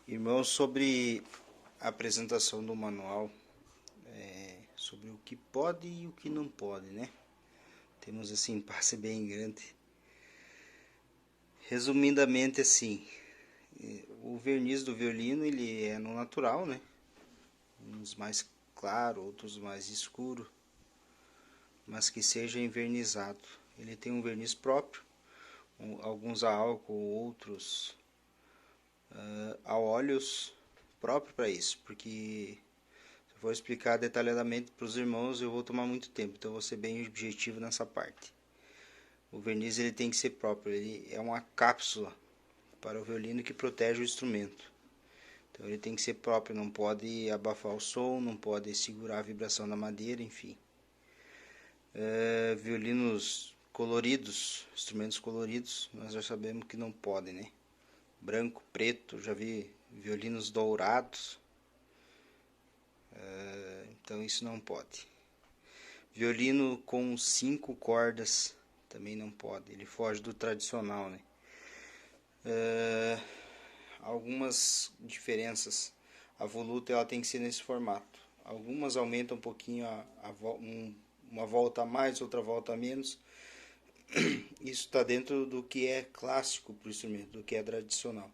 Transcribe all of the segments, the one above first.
Irmãos, sobre a apresentação do manual, sobre o que pode e o que não pode, né? Temos assim um impasse bem grande. Resumidamente assim, o verniz do violino ele é no natural, né? Uns mais claro, outros mais escuro, mas que seja envernizado. Ele tem um verniz próprio, alguns a álcool, outros a óleos próprio para isso, porque se eu for explicar detalhadamente para os irmãos eu vou tomar muito tempo, então eu vou ser bem objetivo nessa parte. O verniz ele tem que ser próprio, ele é uma cápsula para o violino que protege o instrumento. Então ele tem que ser próprio, não pode abafar o som, não pode segurar a vibração da madeira, enfim. Violinos coloridos, instrumentos coloridos, nós já sabemos que não podem, né? Branco, preto, já vi violinos dourados, então isso não pode. Violino com 5 cordas também não pode, ele foge do tradicional, né? Algumas diferenças. A voluta ela tem que ser nesse formato. Algumas aumentam um pouquinho uma volta a mais, outra volta a menos. Isso está dentro do que é clássico para o instrumento, do que é tradicional.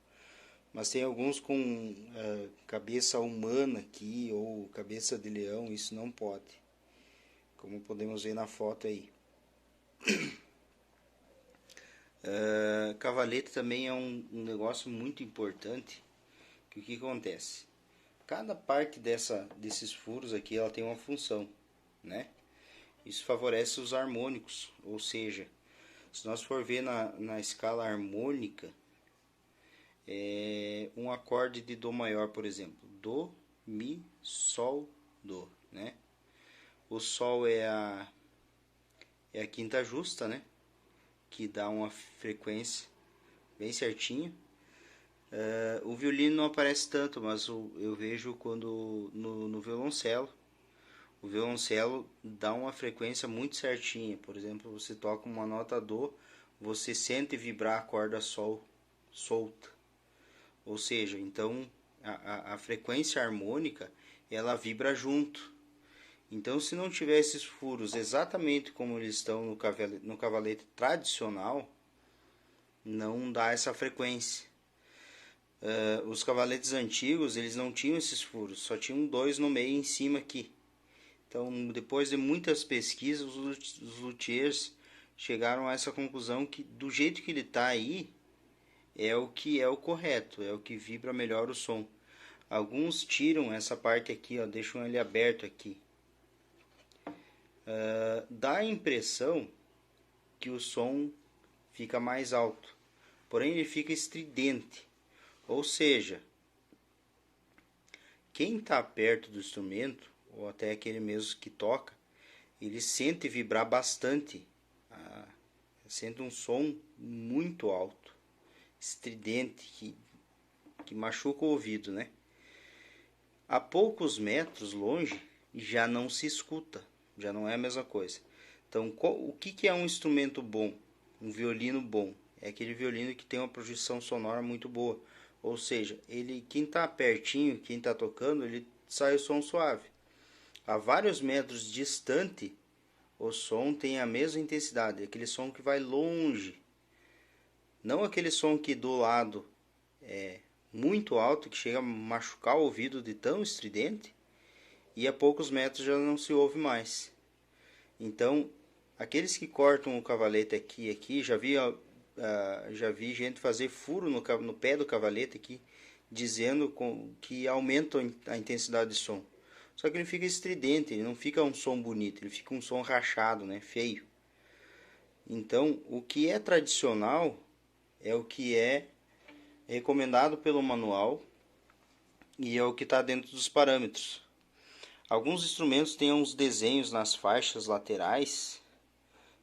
Mas tem alguns com cabeça humana aqui ou cabeça de leão, isso não pode. Como podemos ver na foto aí. Cavalete também é um negócio muito importante. Que o que acontece? Cada parte desses furos aqui ela tem uma função, né? Isso favorece os harmônicos, ou seja, se nós for ver na escala harmônica, um acorde de Dó maior, por exemplo, Dó, Mi, Sol, Dó, né? O Sol é a quinta justa, né? Que dá uma frequência bem certinha. O violino não aparece tanto, mas eu vejo quando no violoncelo. O violoncelo dá uma frequência muito certinha. Por exemplo, você toca uma nota Dó, você sente vibrar a corda Sol solta. Ou seja, então a frequência harmônica ela vibra junto. Então, se não tiver esses furos exatamente como eles estão no cavalete tradicional, não dá essa frequência. Os cavaletes antigos eles não tinham esses furos, só tinham 2 no meio e em cima aqui. Então, depois de muitas pesquisas, os luthiers chegaram a essa conclusão que do jeito que ele está aí é o que é o correto, é o que vibra melhor o som. Alguns tiram essa parte aqui, ó, deixam ele aberto aqui. Dá a impressão que o som fica mais alto, porém ele fica estridente. Ou seja, quem está perto do instrumento, ou até aquele mesmo que toca, ele sente vibrar bastante, sente um som muito alto, estridente, que machuca o ouvido, né? A poucos metros longe já não se escuta, já não é a mesma coisa. Então, o que é um instrumento bom? Um violino bom? É aquele violino que tem uma projeção sonora muito boa. Ou seja, quem está pertinho, quem está tocando, ele sai o som suave. A vários metros distante, o som tem a mesma intensidade, aquele som que vai longe. Não aquele som que do lado é muito alto, que chega a machucar o ouvido de tão estridente, e a poucos metros já não se ouve mais. Então, aqueles que cortam o cavalete aqui, já vi gente fazer furo no pé do cavalete aqui, dizendo que aumenta a intensidade de som. Só que ele fica estridente, ele não fica um som bonito, ele fica um som rachado, né, feio. Então, o que é tradicional é o que é recomendado pelo manual e é o que está dentro dos parâmetros. Alguns instrumentos têm uns desenhos nas faixas laterais,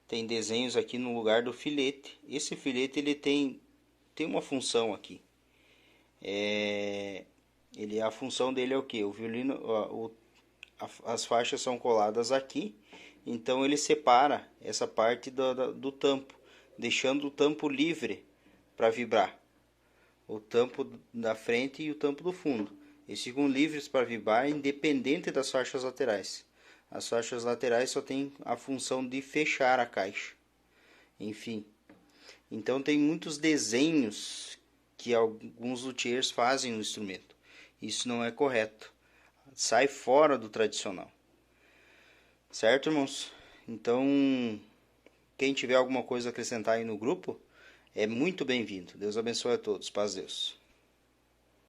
tem desenhos aqui no lugar do filete. Esse filete ele tem uma função aqui. A função dele é o que? O violino, as faixas são coladas aqui, então ele separa essa parte do tampo, deixando o tampo livre para vibrar. o tampo da frente e o tampo do fundo. Eles ficam livres para vibrar independente das faixas laterais. As faixas laterais só têm a função de fechar a caixa. Enfim, então tem muitos desenhos que alguns luthiers fazem no instrumento. Isso não é correto. Sai fora do tradicional. Certo, irmãos? Então, quem tiver alguma coisa a acrescentar aí no grupo, é muito bem-vindo. Deus abençoe a todos. Paz, Deus.